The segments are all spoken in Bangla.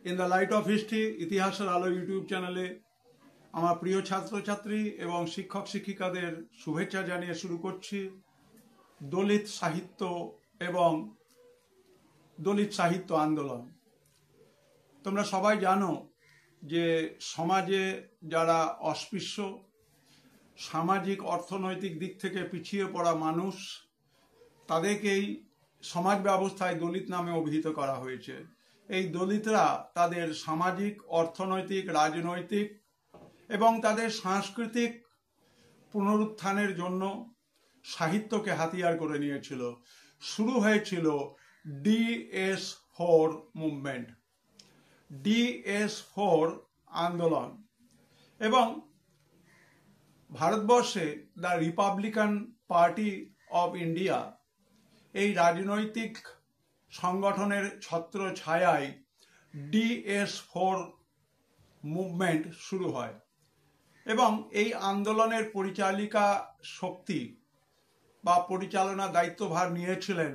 In the light off history ইতিহাসের আলো ইউটিউব চ্যানেলে আমার প্রিয় ছাত্রছাত্রী এবং শিক্ষক শিক্ষিকাদের শুভেচ্ছা জানিয়ে শুরু করছি দলিত সাহিত্য এবং দলিত সাহিত্য আন্দোলন। তোমরা সবাই জানো যে সমাজে যারা অস্পৃশ্য, সামাজিক অর্থনৈতিক দিক থেকে পিছিয়ে পড়া মানুষ, তাদেরকেই সমাজ ব্যবস্থায় দলিত নামে অভিহিত করা হয়েছে। এই দলিতরা তাদের সামাজিক, অর্থনৈতিক, রাজনৈতিক এবং তাদের সাংস্কৃতিক পুনরুত্থানের জন্য সাহিত্যকে হাতিয়ার করে নিয়েছিল। শুরু হয়েছিল DS4 মুভমেন্ট, DS4 আন্দোলন, এবং ভারতবর্ষে the Republican party of India এই রাজনৈতিক সংগঠনের ছত্র ছায়ায় DS4 মুভমেন্ট শুরু হয় এবং এই আন্দোলনের পরিচালিকা শক্তি বা পরিচালনা দায়িত্বভার নিয়েছিলেন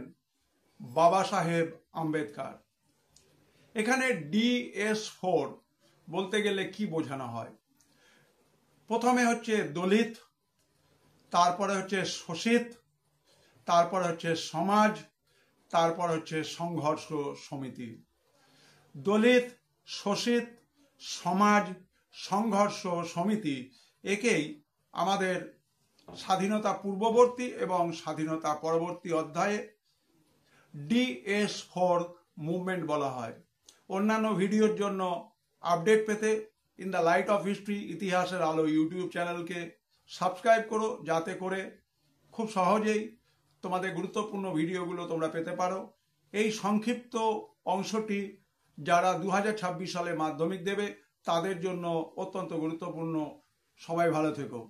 বাবা সাহেব আম্বেদকর। এখানে DS4 বলতে গেলে কি বোঝানো হয়? প্রথমে হচ্ছে দলিত, তারপরে হচ্ছে শোষিত, তারপরে হচ্ছে সমাজ, তারপর হচ্ছে সংঘর্ষ সমিতি। দলিত, শোষিত, সমাজ, সংঘর্ষ সমিতি একেই আমাদের স্বাধীনতা পূর্ববর্তী এবং স্বাধীনতা পরবর্তী অধ্যায়ে DS4 মুভমেন্ট বলা হয়। অন্যান্য ভিডিওর জন্য আপডেট পেতে in the light off history ইতিহাসের আলো ইউটিউব চ্যানেলকে সাবস্ক্রাইব করো, যাতে করে খুব সহজেই তোমাদের গুরুত্বপূর্ণ ভিডিওগুলো তোমরা পেতে পারো। এই সংক্ষিপ্ত অংশটি যারা 2026 সালে মাধ্যমিক দেবে তাদের জন্য অত্যন্ত গুরুত্বপূর্ণ। সবাই ভালো থেকো।